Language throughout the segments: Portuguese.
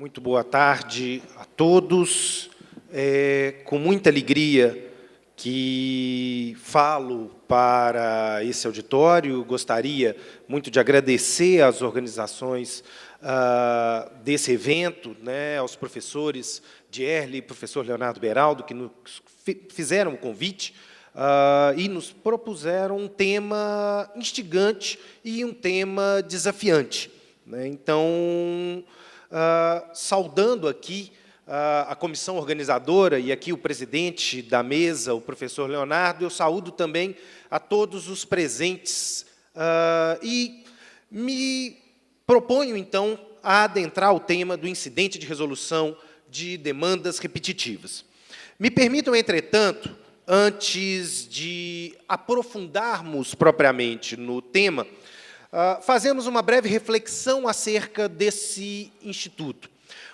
Muito boa tarde a todos. É com muita alegria que falo para esse auditório. Gostaria muito de agradecer às organizações desse evento, aos professores Dierle e professor Leonardo Beraldo, que nos fizeram o convite e nos propuseram um tema instigante e um tema desafiante. Então, saudando aqui a comissão organizadora e aqui o presidente da mesa, o professor Leonardo, eu saúdo também a todos os presentes e me proponho, então, a adentrar o tema do incidente de resolução de demandas repetitivas. Me permitam, entretanto, antes de aprofundarmos propriamente no tema, fazemos uma breve reflexão acerca desse instituto.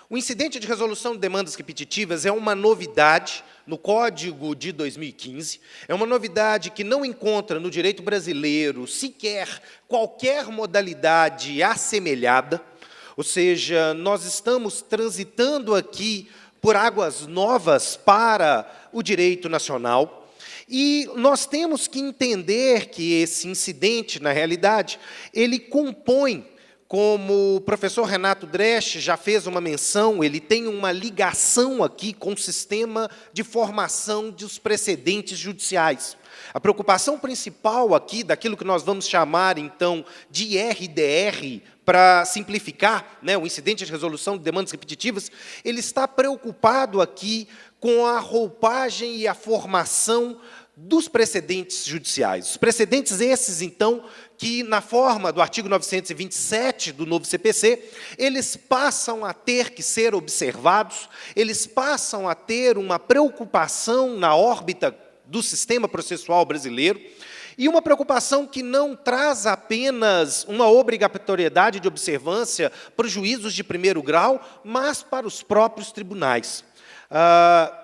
O incidente de resolução de demandas repetitivas é uma novidade no Código de 2015, é uma novidade que não encontra no direito brasileiro sequer qualquer modalidade assemelhada, ou seja, nós estamos transitando aqui por águas novas para o direito nacional, e nós temos que entender que esse incidente, na realidade, ele compõe, como o professor Renato Dresch já fez uma menção, ele tem uma ligação aqui com o sistema de formação dos precedentes judiciais. A preocupação principal aqui, daquilo que nós vamos chamar, então, de IRDR, para simplificar, o incidente de resolução de demandas repetitivas, ele está preocupado aqui com a roupagem e a formação dos precedentes judiciais. Os precedentes esses, então, que, na forma do artigo 927 do novo CPC, eles passam a ter que ser observados, eles passam a ter uma preocupação na órbita do sistema processual brasileiro, e uma preocupação que não traz apenas uma obrigatoriedade de observância para os juízos de primeiro grau, mas para os próprios tribunais.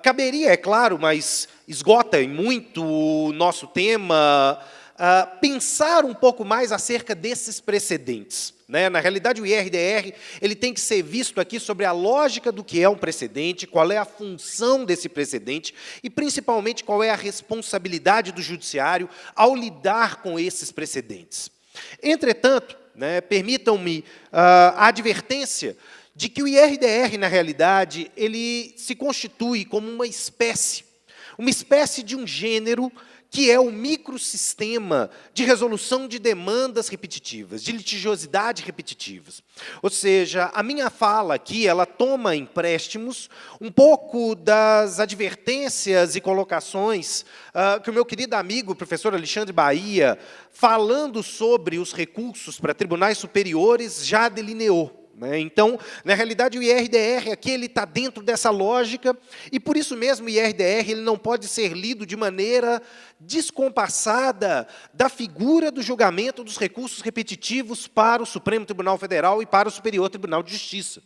Caberia, é claro, mas esgota em muito o nosso tema, pensar um pouco mais acerca desses precedentes. Na realidade, o IRDR ele tem que ser visto aqui sobre a lógica do que é um precedente, qual é a função desse precedente e, principalmente, qual é a responsabilidade do judiciário ao lidar com esses precedentes. Entretanto, permitam-me a advertência de que o IRDR, na realidade, ele se constitui como uma espécie de um gênero que é o microsistema de resolução de demandas repetitivas, de litigiosidade repetitivas. Ou seja, a minha fala aqui, ela toma empréstimos um pouco das advertências e colocações que o meu querido amigo, o professor Alexandre Bahia, falando sobre os recursos para tribunais superiores, já delineou. Então, na realidade, o IRDR aqui ele está dentro dessa lógica, e por isso mesmo o IRDR ele não pode ser lido de maneira descompassada da figura do julgamento dos recursos repetitivos para o Supremo Tribunal Federal e para o Superior Tribunal de Justiça.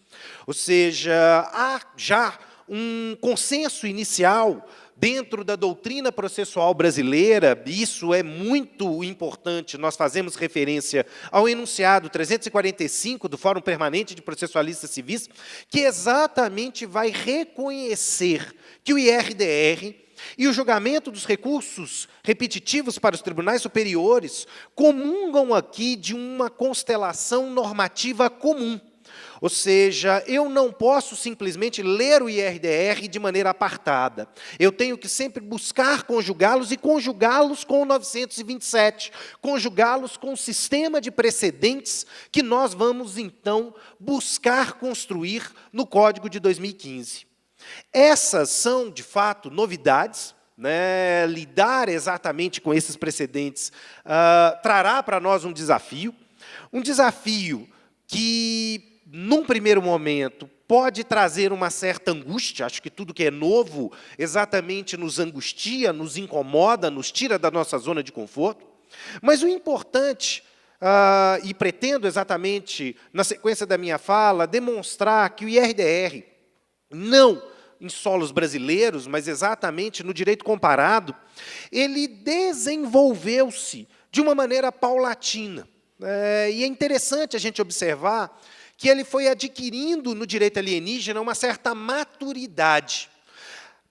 Ou seja, há já um consenso inicial dentro da doutrina processual brasileira, isso é muito importante, nós fazemos referência ao enunciado 345 do Fórum Permanente de Processualistas Civis, que exatamente vai reconhecer que o IRDR e o julgamento dos recursos repetitivos para os tribunais superiores comungam aqui de uma constelação normativa comum. Ou seja, eu não posso simplesmente ler o IRDR de maneira apartada. Eu tenho que sempre buscar conjugá-los e conjugá-los com o 927, conjugá-los com o sistema de precedentes que nós vamos, então, buscar construir no Código de 2015. Essas são, de fato, novidades. Lidar exatamente com esses precedentes trará para nós um desafio que, num primeiro momento, pode trazer uma certa angústia. Acho que tudo que é novo exatamente nos angustia, nos incomoda, nos tira da nossa zona de conforto. Mas o importante, e pretendo exatamente, na sequência da minha fala, demonstrar que o IRDR, não em solos brasileiros, mas exatamente no direito comparado, ele desenvolveu-se de uma maneira paulatina. E é interessante a gente observar que ele foi adquirindo no direito alienígena uma certa maturidade.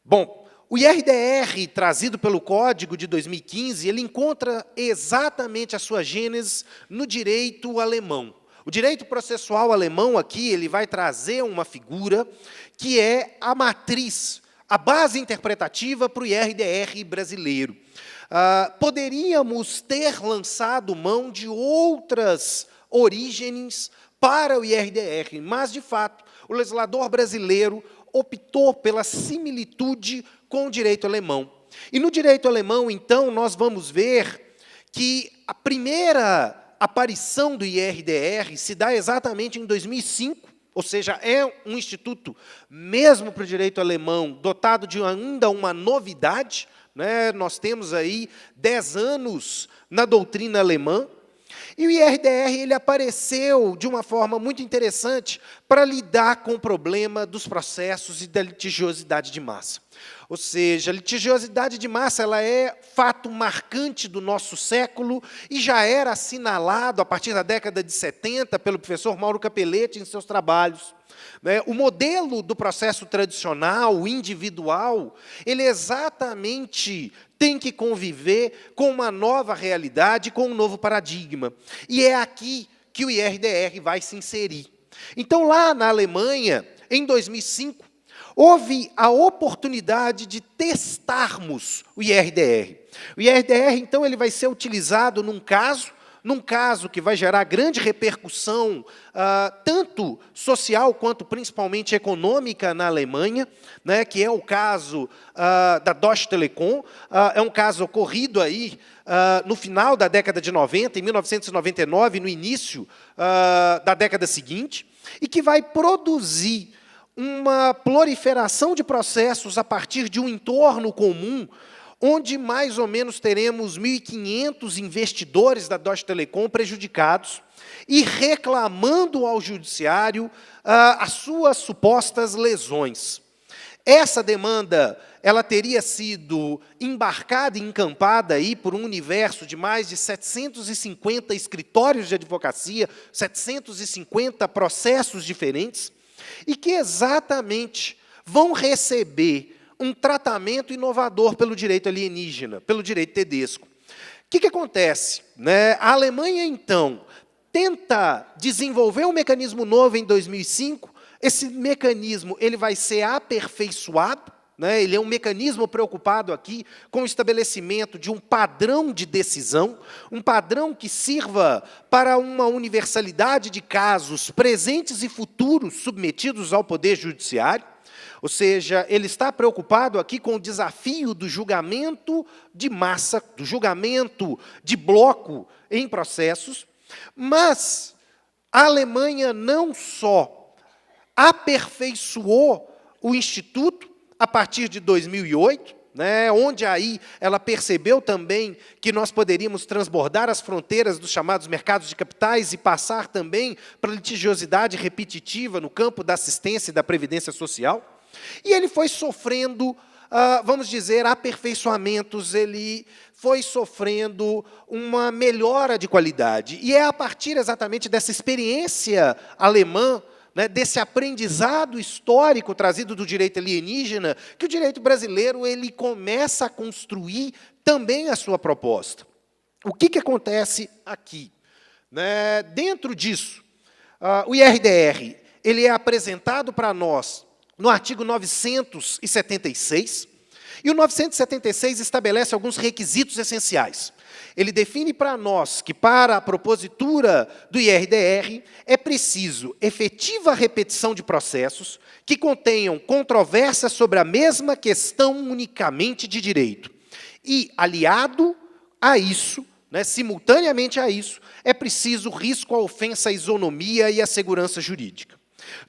Bom, o IRDR, trazido pelo Código de 2015, ele encontra exatamente a sua gênese no direito alemão. O direito processual alemão aqui, ele vai trazer uma figura que é a matriz, a base interpretativa para o IRDR brasileiro. Poderíamos ter lançado mão de outras origens para o IRDR, mas, de fato, o legislador brasileiro optou pela similitude com o direito alemão. E no direito alemão, então, nós vamos ver que a primeira aparição do IRDR se dá exatamente em 2005, ou seja, é um instituto, mesmo para o direito alemão, dotado de ainda uma novidade, né? Nós temos aí 10 anos na doutrina alemã, e o IRDR ele apareceu de uma forma muito interessante para lidar com o problema dos processos e da litigiosidade de massa. Ou seja, a litigiosidade de massa ela é fato marcante do nosso século e já era assinalado a partir da década de 70 pelo professor Mauro Capelletti em seus trabalhos. O modelo do processo tradicional, individual, ele exatamente tem que conviver com uma nova realidade, com um novo paradigma. E é aqui que o IRDR vai se inserir. Então, lá na Alemanha, em 2005, houve a oportunidade de testarmos o IRDR. O IRDR, então, ele vai ser utilizado num caso que vai gerar grande repercussão, tanto social quanto principalmente econômica na Alemanha, né, que é o caso da Deutsche Telekom. É um caso ocorrido aí, no final da década de 90, em 1999, no início da década seguinte, e que vai produzir uma proliferação de processos a partir de um entorno comum, onde mais ou menos teremos 1.500 investidores da Deutsche Telekom prejudicados e reclamando ao judiciário as suas supostas lesões. Essa demanda ela teria sido embarcada e encampada aí por um universo de mais de 750 escritórios de advocacia, 750 processos diferentes, e que exatamente vão receber um tratamento inovador pelo direito alienígena, pelo direito tedesco. O que acontece? A Alemanha, então, tenta desenvolver um mecanismo novo em 2005. Esse mecanismo ele vai ser aperfeiçoado, ele é um mecanismo preocupado aqui com o estabelecimento de um padrão de decisão, um padrão que sirva para uma universalidade de casos presentes e futuros submetidos ao Poder Judiciário. Ou seja, ele está preocupado aqui com o desafio do julgamento de massa, do julgamento de bloco em processos, mas a Alemanha não só aperfeiçoou o Instituto a partir de 2008, onde aí ela percebeu também que nós poderíamos transbordar as fronteiras dos chamados mercados de capitais e passar também para a litigiosidade repetitiva no campo da assistência e da previdência social. E ele foi sofrendo, vamos dizer, aperfeiçoamentos, ele foi sofrendo uma melhora de qualidade. E é a partir exatamente dessa experiência alemã, desse aprendizado histórico trazido do direito alienígena, que o direito brasileiro ele começa a construir também a sua proposta. O que acontece aqui? Dentro disso, o IRDR ele é apresentado para nós no artigo 976, e o 976 estabelece alguns requisitos essenciais. Ele define para nós que, para a propositura do IRDR, é preciso efetiva repetição de processos que contenham controvérsia sobre a mesma questão unicamente de direito. E, aliado a isso, simultaneamente a isso, é preciso risco à ofensa à isonomia e à segurança jurídica.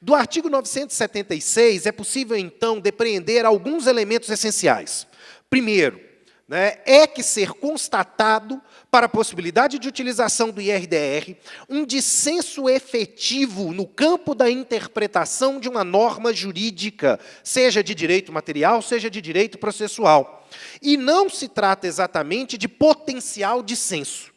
Do artigo 976, é possível, então, depreender alguns elementos essenciais. Primeiro, é que ser constatado, para a possibilidade de utilização do IRDR, um dissenso efetivo no campo da interpretação de uma norma jurídica, seja de direito material, seja de direito processual. E não se trata exatamente de potencial dissenso.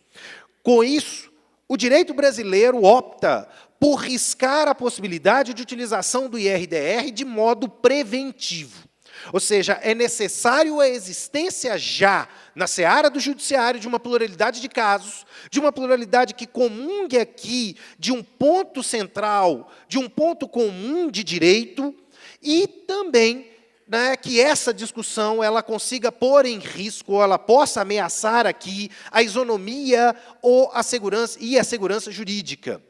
Com isso, o direito brasileiro opta por riscar a possibilidade de utilização do IRDR de modo preventivo. Ou seja, é necessário a existência já, na seara do judiciário, de uma pluralidade de casos, de uma pluralidade que comungue aqui de um ponto central, de um ponto comum de direito, e também, né, que essa discussão ela consiga pôr em risco, ou ela possa ameaçar aqui a isonomia ou a segurança jurídica.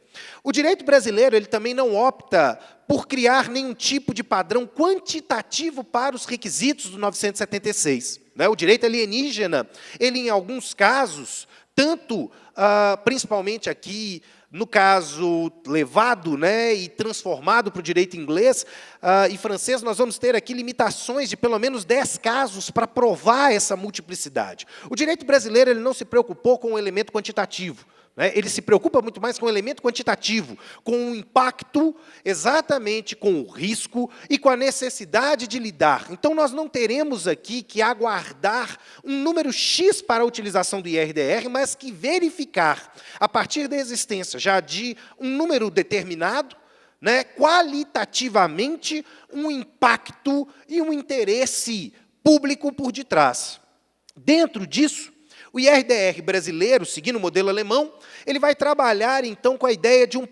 O direito brasileiro ele também não opta por criar nenhum tipo de padrão quantitativo para os requisitos do 976. Né? O direito alienígena, ele, em alguns casos, tanto, principalmente aqui, no caso levado, né, e transformado para o direito inglês e francês, nós vamos ter aqui limitações de pelo menos 10 casos para provar essa multiplicidade. O direito brasileiro ele não se preocupou com o elemento quantitativo. Ele se preocupa muito mais com o elemento quantitativo, com o impacto, exatamente com o risco e com a necessidade de lidar. Então, nós não teremos aqui que aguardar um número X para a utilização do IRDR, mas que verificar, a partir da existência já de um número determinado, né, qualitativamente, um impacto e um interesse público por detrás. Dentro disso, o IRDR brasileiro, seguindo o modelo alemão, ele vai trabalhar, então, com a ideia de um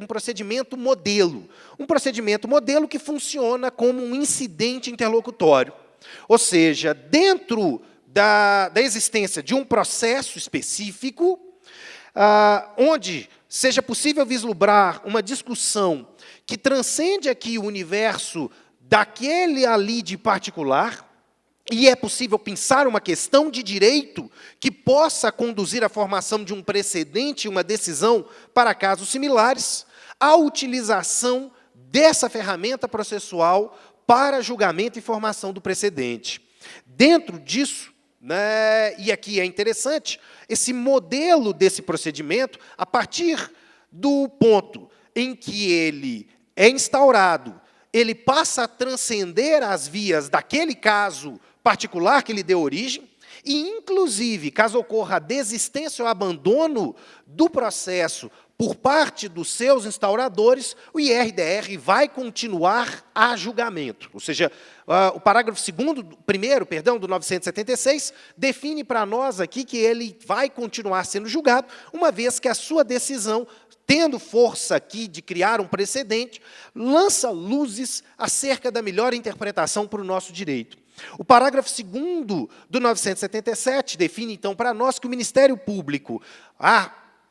procedimento modelo. Um procedimento modelo que funciona como um incidente interlocutório. Ou seja, dentro da existência de um processo específico, onde seja possível vislumbrar uma discussão que transcende aqui o universo daquele ali de particular, e é possível pensar uma questão de direito que possa conduzir à formação de um precedente, uma decisão para casos similares, a utilização dessa ferramenta processual para julgamento e formação do precedente. Dentro disso, né, e aqui é interessante, esse modelo desse procedimento, a partir do ponto em que ele é instaurado, ele passa a transcender as vias daquele caso particular que lhe deu origem, e, inclusive, caso ocorra a desistência ou abandono do processo por parte dos seus instauradores, o IRDR vai continuar a julgamento. Ou seja, o parágrafo 1º, do 976, define para nós aqui que ele vai continuar sendo julgado, uma vez que a sua decisão, tendo força aqui de criar um precedente, lança luzes acerca da melhor interpretação para o nosso direito. O parágrafo 2º do 977 define, então, para nós que o Ministério Público,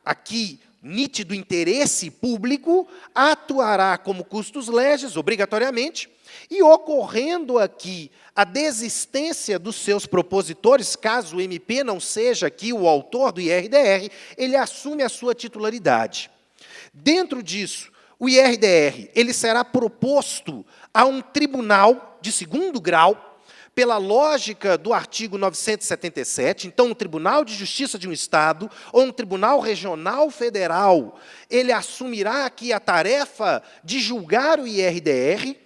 aqui, nítido interesse público, atuará como custos legis, obrigatoriamente, e ocorrendo aqui a desistência dos seus propositores, caso o MP não seja aqui o autor do IRDR, ele assume a sua titularidade. Dentro disso, o IRDR ele será proposto a um tribunal de segundo grau, pela lógica do artigo 977, então, um Tribunal de Justiça de um Estado ou um Tribunal Regional Federal, ele assumirá aqui a tarefa de julgar o IRDR,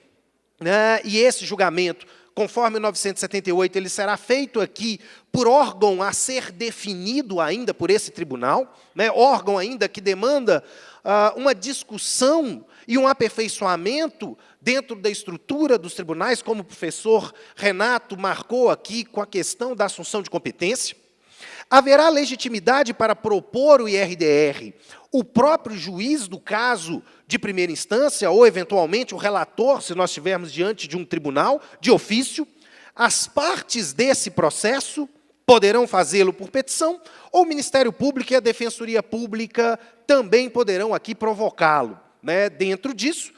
né, e esse julgamento, conforme o 978, ele será feito aqui por órgão a ser definido ainda por esse tribunal, né, órgão ainda que demanda uma discussão e um aperfeiçoamento dentro da estrutura dos tribunais, como o professor Renato marcou aqui com a questão da assunção de competência. Haverá legitimidade para propor o IRDR o próprio juiz do caso de primeira instância, ou, eventualmente, o relator, se nós estivermos diante de um tribunal, de ofício. As partes desse processo poderão fazê-lo por petição, ou o Ministério Público e a Defensoria Pública também poderão aqui provocá-lo. Né? Dentro disso,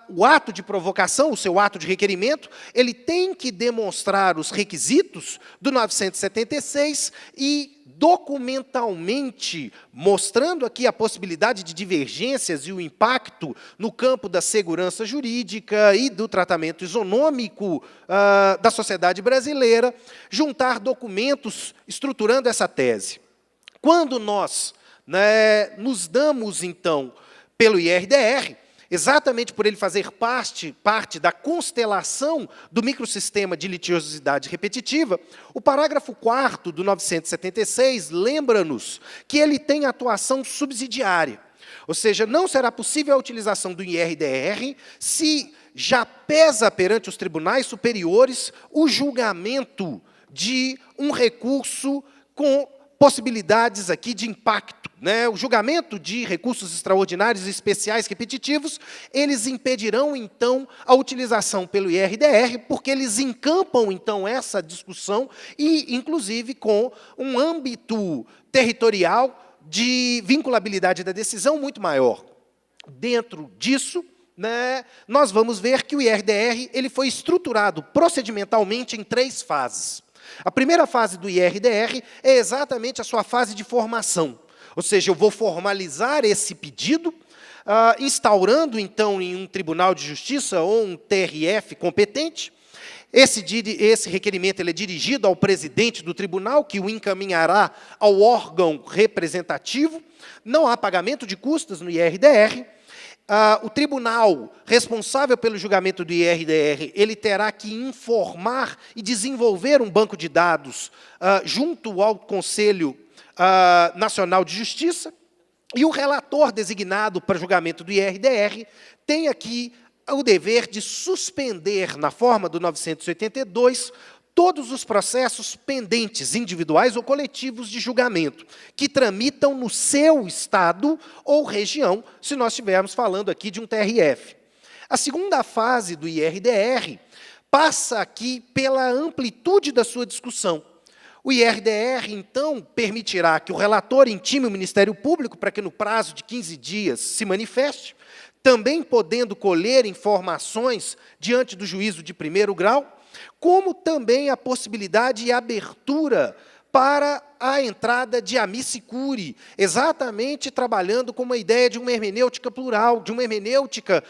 o ato de provocação, o seu ato de requerimento, ele tem que demonstrar os requisitos do 976 e, documentalmente, mostrando aqui a possibilidade de divergências e o impacto no campo da segurança jurídica e do tratamento isonômico da sociedade brasileira, juntar documentos estruturando essa tese. Quando nós, né, nos damos, então, pelo IRDR, exatamente por ele fazer parte da constelação do microsistema de litigiosidade repetitiva, o parágrafo 4º do 976 lembra-nos que ele tem atuação subsidiária. Ou seja, não será possível a utilização do IRDR se já pesa perante os tribunais superiores o julgamento de um recurso com possibilidades aqui de impacto, né? O julgamento de recursos extraordinários e especiais repetitivos, eles impedirão, então, a utilização pelo IRDR, porque eles encampam, então, essa discussão e, inclusive, com um âmbito territorial de vinculabilidade da decisão muito maior. Dentro disso, né, nós vamos ver que o IRDR ele foi estruturado procedimentalmente em 3 fases. A primeira fase do IRDR é exatamente a sua fase de formação. Ou seja, eu vou formalizar esse pedido, instaurando, então, em um tribunal de justiça ou um TRF competente. Esse requerimento ele é dirigido ao presidente do tribunal, que o encaminhará ao órgão representativo. Não há pagamento de custas no IRDR. O tribunal responsável pelo julgamento do IRDR, ele terá que informar e desenvolver um banco de dados junto ao Conselho Nacional de Justiça, e o relator designado para julgamento do IRDR tem aqui o dever de suspender, na forma do 982, todos os processos pendentes, individuais ou coletivos, de julgamento, que tramitam no seu estado ou região, se nós estivermos falando aqui de um TRF. A segunda fase do IRDR passa aqui pela amplitude da sua discussão. O IRDR, então, permitirá que o relator intime o Ministério Público para que, no prazo de 15 dias, se manifeste, também podendo colher informações diante do juízo de primeiro grau, como também a possibilidade e abertura para a entrada de amici curiae, exatamente trabalhando com uma ideia de uma hermenêutica plural, de uma hermenêutica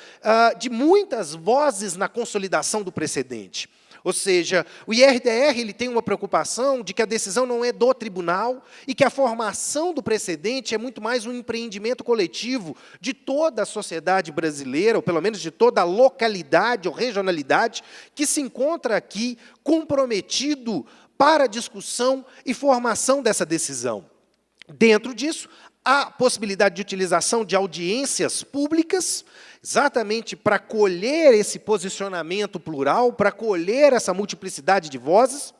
de muitas vozes na consolidação do precedente. Ou seja, o IRDR ele tem uma preocupação de que a decisão não é do tribunal e que a formação do precedente é muito mais um empreendimento coletivo de toda a sociedade brasileira, ou pelo menos de toda a localidade ou regionalidade, que se encontra aqui comprometido para a discussão e formação dessa decisão. Dentro disso, há possibilidade de utilização de audiências públicas, exatamente para colher esse posicionamento plural, para colher essa multiplicidade de vozes.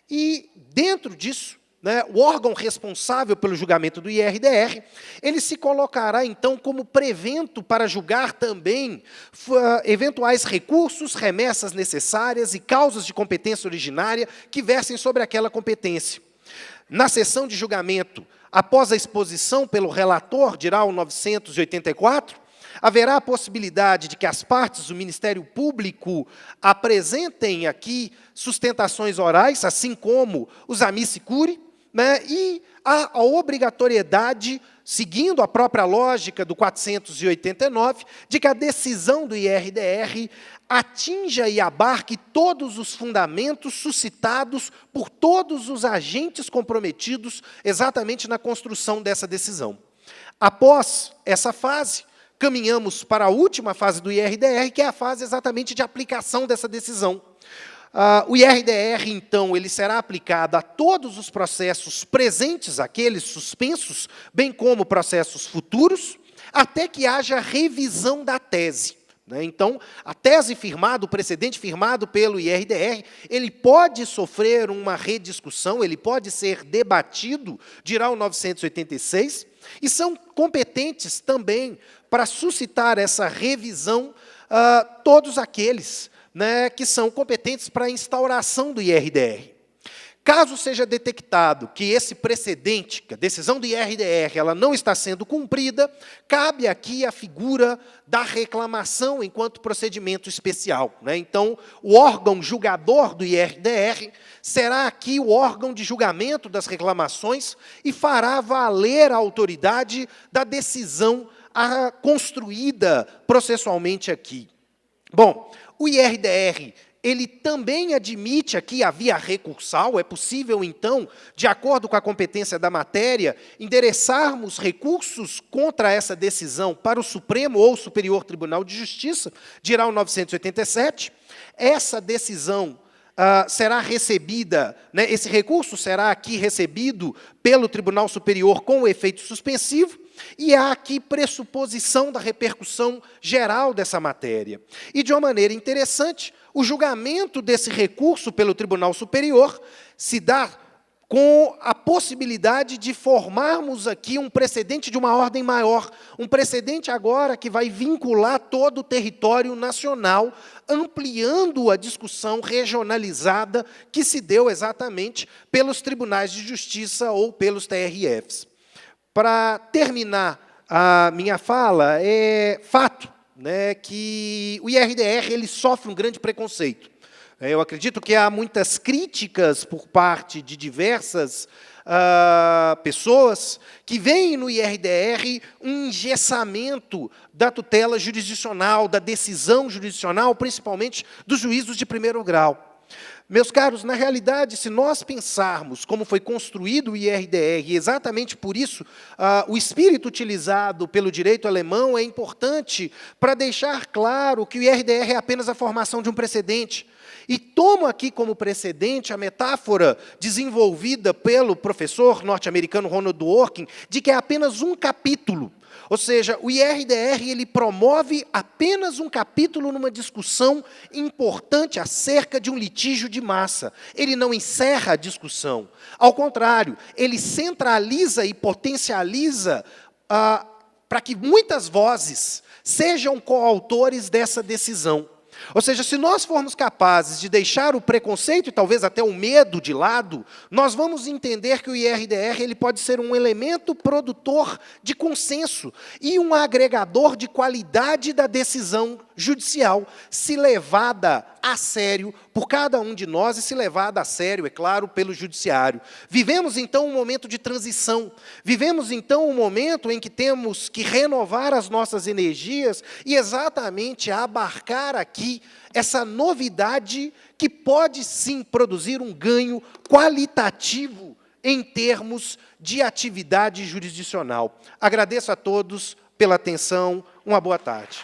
E, dentro disso, né, o órgão responsável pelo julgamento do IRDR, ele se colocará, então, como prevento para julgar também eventuais recursos, remessas necessárias e causas de competência originária que versem sobre aquela competência. Na sessão de julgamento, após a exposição pelo relator, dirá o 984, haverá a possibilidade de que as partes do Ministério Público apresentem aqui sustentações orais, assim como os amici curiae, né, e há a obrigatoriedade, seguindo a própria lógica do 489, de que a decisão do IRDR atinja e abarque todos os fundamentos suscitados por todos os agentes comprometidos exatamente na construção dessa decisão. Após essa fase, caminhamos para a última fase do IRDR, que é a fase exatamente de aplicação dessa decisão. O IRDR, então, ele será aplicado a todos os processos presentes, aqueles suspensos, bem como processos futuros, até que haja revisão da tese. Então, a tese firmada, o precedente firmado pelo IRDR, ele pode sofrer uma rediscussão, ele pode ser debatido, dirá o 986, e são competentes também para suscitar essa revisão todos aqueles, né, que são competentes para a instauração do IRDR. Caso seja detectado que esse precedente, que a decisão do IRDR ela não está sendo cumprida, cabe aqui a figura da reclamação enquanto procedimento especial, né? Então, o órgão julgador do IRDR será aqui o órgão de julgamento das reclamações e fará valer a autoridade da decisão construída processualmente aqui. Bom, o IRDR, ele também admite aqui a via recursal. É possível, então, de acordo com a competência da matéria, endereçarmos recursos contra essa decisão para o Supremo ou Superior Tribunal de Justiça, dirá o 987. Essa decisão será recebida, né, esse recurso será aqui recebido pelo Tribunal Superior com efeito suspensivo, e há aqui pressuposição da repercussão geral dessa matéria. E, de uma maneira interessante, o julgamento desse recurso pelo Tribunal Superior se dá com a possibilidade de formarmos aqui um precedente de uma ordem maior, um precedente agora que vai vincular todo o território nacional, ampliando a discussão regionalizada que se deu exatamente pelos tribunais de justiça ou pelos TRFs. Para terminar a minha fala, é fato, né, que o IRDR ele sofre um grande preconceito. Eu acredito que há muitas críticas por parte de diversas pessoas que veem no IRDR um engessamento da tutela jurisdicional, da decisão jurisdicional, principalmente dos juízos de primeiro grau. Meus caros, na realidade, se nós pensarmos como foi construído o IRDR, e exatamente por isso o espírito utilizado pelo direito alemão é importante para deixar claro que o IRDR é apenas a formação de um precedente. E tomo aqui como precedente a metáfora desenvolvida pelo professor norte-americano Ronald Dworkin, de que é apenas um capítulo. Ou seja, o IRDR ele promove apenas um capítulo numa discussão importante acerca de um litígio de massa. Ele não encerra a discussão. Ao contrário, ele centraliza e potencializa para que muitas vozes sejam coautores dessa decisão. Ou seja, se nós formos capazes de deixar o preconceito e talvez até o medo de lado, nós vamos entender que o IRDR ele pode ser um elemento produtor de consenso e um agregador de qualidade da decisão judicial, se levada a sério por cada um de nós e se levada a sério, é claro, pelo judiciário. Vivemos, então, um momento de transição. Vivemos, então, um momento em que temos que renovar as nossas energias e exatamente abarcar aqui essa novidade que pode, sim, produzir um ganho qualitativo em termos de atividade jurisdicional. Agradeço a todos pela atenção. Uma boa tarde.